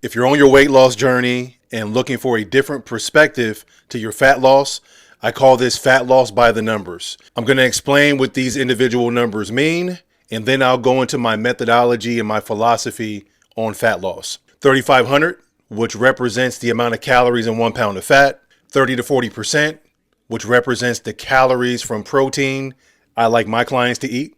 If you're on your weight loss journey and looking for a different perspective to your fat loss, I call this fat loss by the numbers. I'm going to explain what these individual numbers mean, and then I'll go into my methodology and my philosophy on fat loss. 3,500, which represents the amount of calories in 1 pound of fat. 30 to 40%, which represents the calories from protein I like my clients to eat.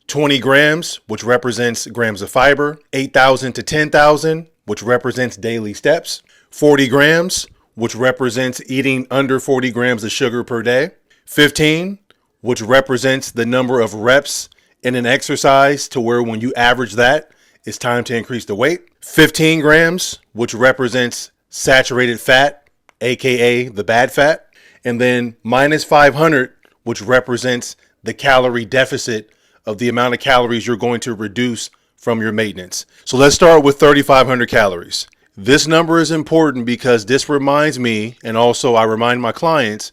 20 grams, which represents grams of fiber. 8,000 to 10,000, which represents daily steps. 40 grams, which represents eating under 40 grams of sugar per day. 15, which represents the number of reps in an exercise to where when you average that, it's time to increase the weight. 15 grams, which represents saturated fat, aka the bad fat. And then minus 500, which represents the calorie deficit of the amount of calories you're going to reduce from your maintenance. So let's start with 3,500 calories. This number is important because this reminds me, and also I remind my clients,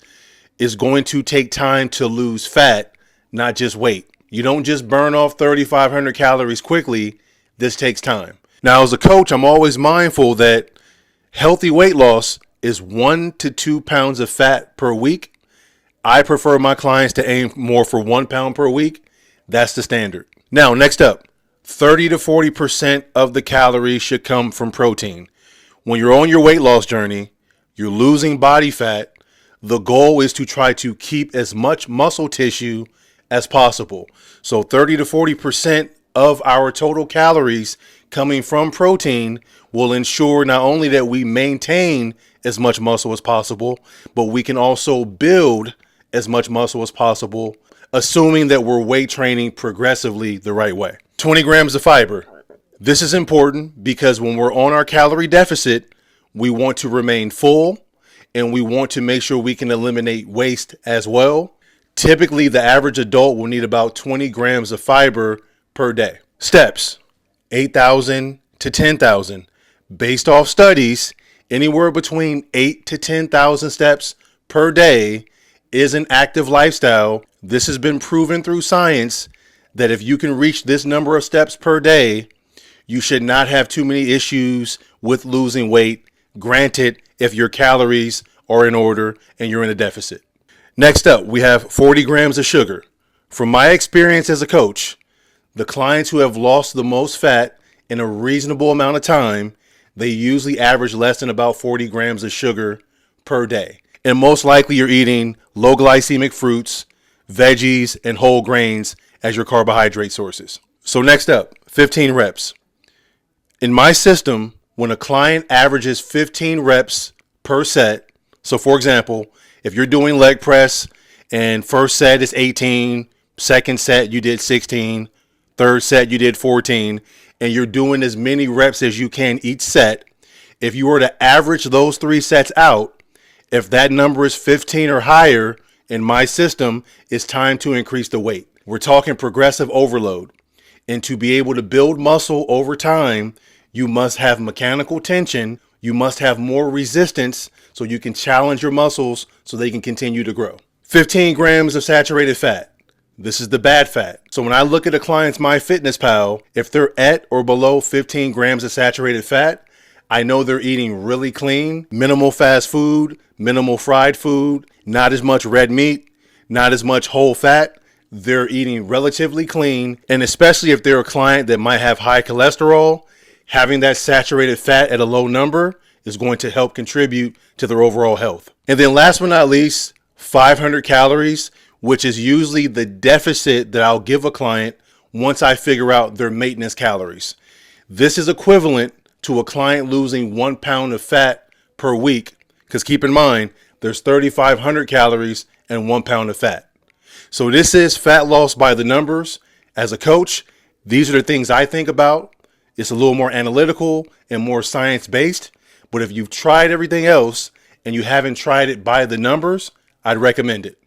is going to take time to lose fat, not just weight. You don't just burn off 3,500 calories quickly. This takes time. Now, as a coach, I'm always mindful that healthy weight loss is 1 to 2 pounds of fat per week. I prefer my clients to aim more for 1 pound per week. That's the standard. Now, next up, 30 to 40% of the calories should come from protein. When you're on your weight loss journey, you're losing body fat. The goal is to try to keep as much muscle tissue as possible. So 30 to 40% of our total calories coming from protein will ensure not only that we maintain as much muscle as possible, but we can also build as much muscle as possible, assuming that we're weight training progressively the right way. 20 grams of fiber. This is important because when we're on our calorie deficit, we want to remain full and we want to make sure we can eliminate waste as well. Typically, the average adult will need about 20 grams of fiber per day. Steps, 8,000 to 10,000. Based off studies, anywhere between 8 to 10,000 steps per day is an active lifestyle. This has been proven through science that if you can reach this number of steps per day, you should not have too many issues with losing weight. Granted, if your calories are in order and you're in a deficit. Next up, we have 40 grams of sugar. From my experience as a coach, the clients who have lost the most fat in a reasonable amount of time, they usually average less than about 40 grams of sugar per day. And most likely you're eating low glycemic fruits, veggies, and whole grains as your carbohydrate sources. So next up, 15 reps. In my system, when a client averages 15 reps per set, so for example, if you're doing leg press and first set is 18, second set you did 16, third set you did 14, and you're doing as many reps as you can each set, if you were to average those 3 sets out, if that number is 15 or higher, in my system, it's time to increase the weight. We're talking progressive overload. And to be able to build muscle over time, you must have mechanical tension. You must have more resistance so you can challenge your muscles so they can continue to grow. 15 grams of saturated fat. This is the bad fat. So when I look at a client's MyFitnessPal, if they're at or below 15 grams of saturated fat, I know they're eating really clean, minimal fast food, minimal fried food, not as much red meat, not as much whole fat. They're eating relatively clean. And especially if they're a client that might have high cholesterol, having that saturated fat at a low number is going to help contribute to their overall health. And then last but not least, 500 calories, which is usually the deficit that I'll give a client once I figure out their maintenance calories. This is equivalent to a client losing 1 pound of fat per week, because keep in mind, there's 3,500 calories and 1 pound of fat. So this is fat loss by the numbers. As a coach, these are the things I think about. It's a little more analytical and more science-based, but if you've tried everything else and you haven't tried it by the numbers, I'd recommend it.